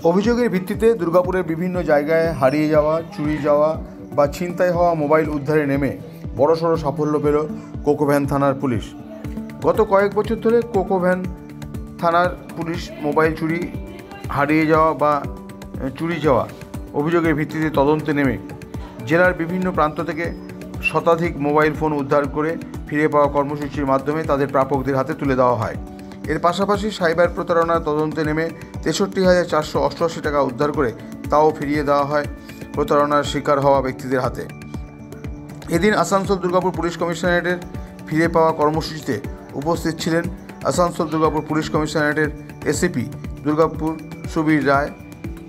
অভিযোগের ভিত্তিতে দুর্গাপুরের বিভিন্ন জায়গায় হারিয়ে যাওয়া, চুরি যাওয়া বা ছিনতাই হওয়া মোবাইল উদ্ধারে নেমে বড়সড় সাফল্য পেল কোকোভ্যান থানার পুলিশ। গত কয়েক বছর ধরে কোকোভ্যান থানার পুলিশ মোবাইল চুরি, হারিয়ে যাওয়া বা চুরি যাওয়া অভিযোগের ভিত্তিতে তদন্তে নেমে জেলার বিভিন্ন প্রান্ত থেকে শতাধিক মোবাইল ফোন উদ্ধার করে ফিরে পাওয়া কর্মসূচির মাধ্যমে তাদের প্রাপকদের হাতে তুলে দেওয়া হয়। এর পাশাপাশি সাইবার প্রতারণার তদন্তে নেমে ৬৩,৪৮৮ টাকা উদ্ধার করে তাও ফিরিয়ে দেওয়া হয় প্রতারণার শিকার হওয়া ব্যক্তিদের হাতে। এদিন আসানসোল দুর্গাপুর পুলিশ কমিশনারেটের ফিরে পাওয়া কর্মসূচিতে উপস্থিত ছিলেন আসানসোল দুর্গাপুর পুলিশ কমিশনারেটের এসিপি দুর্গাপুর সুবীর রায়,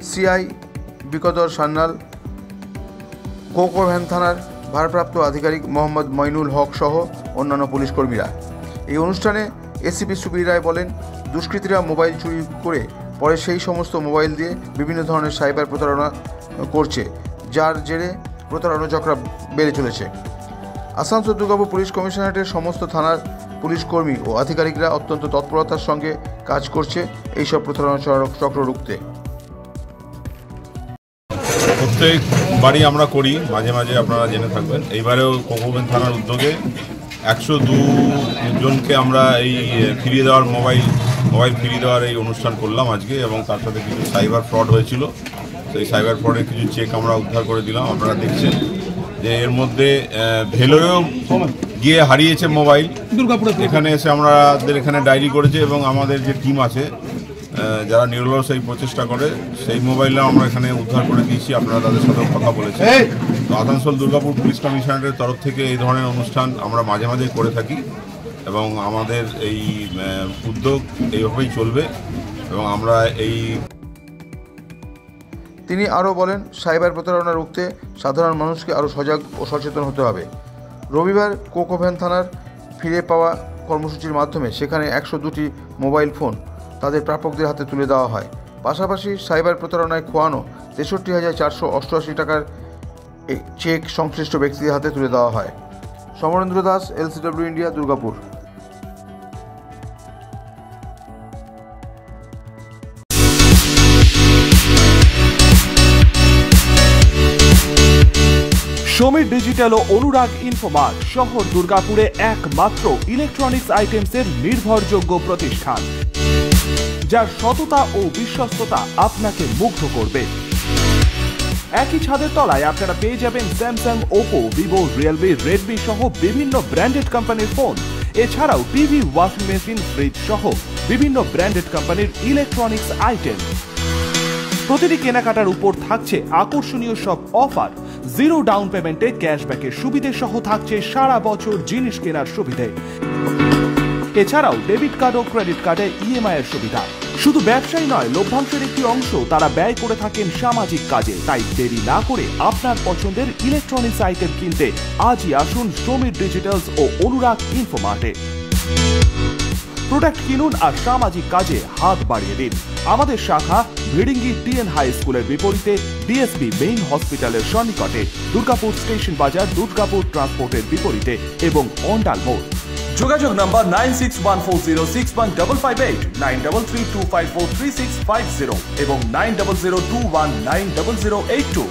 সিআই বিকদর সান্যাল, কোকোভ্যান থানার ভারপ্রাপ্ত আধিকারিক মোহাম্মদ মইনুল হক সহ অন্যান্য পুলিশ কর্মীরা। এই অনুষ্ঠানে এসিপি সুবীর রায় বলেন, দুষ্কৃতীরা মোবাইল চুরি করে পরে সেই সমস্ত মোবাইল দিয়ে বিভিন্ন ধরনের সাইবার প্রতারণা করছে, যার জেরে প্রতারণা চক্র বেড়ে চলেছে। আসানসোল দুর্গাপুর পুলিশ কমিশনারেটের সমস্ত থানার পুলিশ কর্মী ও আধিকারিকরা অত্যন্ত তৎপরতার সঙ্গে কাজ করছে এইসব প্রতারণা চক্র রুখতে। প্রত্যেক বাড়ি আমরা করি, মাঝে মাঝে আপনারা জেনে থাকবেন। এইবারেও কোকোভ্যান থানার উদ্যোগে ১০২ জনকে আমরা এই ফিরিয়ে দেওয়ার মোবাইল ফিরিয়ে দেওয়ার এই অনুষ্ঠান করলাম আজকে, এবং তার সাথে কিছু সাইবার ফ্রড হয়েছিল, সেই সাইবার ফ্রডের কিছু চেক আমরা উদ্ধার করে দিলাম। আপনারা দেখছেন যে এর মধ্যে ভেলোরেও গিয়ে হারিয়েছে মোবাইল, এখানে এসে আমাদের এখানে ডায়েরি করেছে, এবং আমাদের যে টিম আছে যারা নিরলস এই প্রচেষ্টা করে, সেই মোবাইলটাও আমরা এখানে উদ্ধার করে দিয়েছি। আপনারা তাদের সাথেও কথা বলেছেন। তো আসানসোল দুর্গাপুর পুলিশ কমিশনারেটের তরফ থেকে এই ধরনের অনুষ্ঠান আমরা মাঝে মাঝে করে থাকি, এবং আমাদের এই উদ্যোগ এইভাবেই চলবে, এবং আমরা এই। তিনি আরও বলেন, সাইবার প্রতারণা রুখতে সাধারণ মানুষকে আরও সজাগ ও সচেতন হতে হবে। রবিবার কোকোভ্যান থানার ফিরে পাওয়া কর্মসূচির মাধ্যমে সেখানে ১০২টি মোবাইল ফোন তাদের প্রাপকদের হাতে তুলে দেওয়া হয়। পাশাপাশি সাইবার প্রতারণায় খোয়ানো ৬৩,৪৮৮ টাকার চেক সংশ্লিষ্ট ব্যক্তিদের হাতে তুলে দেওয়া হয়। Samarendra Das, LCW India, Durgapur. Samir digital ও অনুরাগ ইনফোমার্ট শহর দুর্গাপুরে একমাত্র ইলেকট্রনিক্স আইটেমসের নির্ভরযোগ্য প্রতিষ্ঠান, যার সততা ও বিশ্বস্ততা আপনাকে মুগ্ধ করবে। একই ছাদের তলায় আপনারা পেয়ে যাবেন Samsung, Oppo, Vivo, Realme, Redmi সহ বিভিন্ন ব্র্যান্ডেড কোম্পানির ফোন। এছাড়াও টিভি, ওয়াশিং মেশিন, ফ্রিজ সহ বিভিন্ন ব্র্যান্ডেড কোম্পানির ইলেকট্রনিক্স আইটেম। প্রতিটি কেনাকাটার উপর থাকছে আকর্ষণীয় সব অফার। জিরো ডাউন পেমেন্টে ক্যাশব্যাকের সুবিধে সহ থাকছে সারা বছর জিনিস কেনার সুবিধে। এছাড়াও ডেবিট কার্ড ও ক্রেডিট কার্ডে EMI এর সুবিধা। শুধু ব্যবসায়ী নয়, লভ্যাংশের একটি অংশ তারা ব্যয় করে থাকেন সামাজিক কাজে। তাই দেরি না করে আপনার পছন্দের ইলেকট্রনিক্স আইটেম কিনতে আজই আসুন সমীর ডিজিটালস ও অনুরাগ ইনফোমার্টে। প্রোডাক্ট কিনুন আর সামাজিক কাজে হাত বাড়িয়ে দিন। আমাদের শাখা ভিড়িঙ্গি TN হাই স্কুলের বিপরীতে, DSP মেইন হসপিটালের সন্নিকটে, দুর্গাপুর স্টেশন বাজার, দুর্গাপুর ট্রান্সপোর্টের বিপরীতে এবং অন্ডাল মোড়। যোগাযোগ নম্বর 9614061558, 9332543650 এবং 9002190082।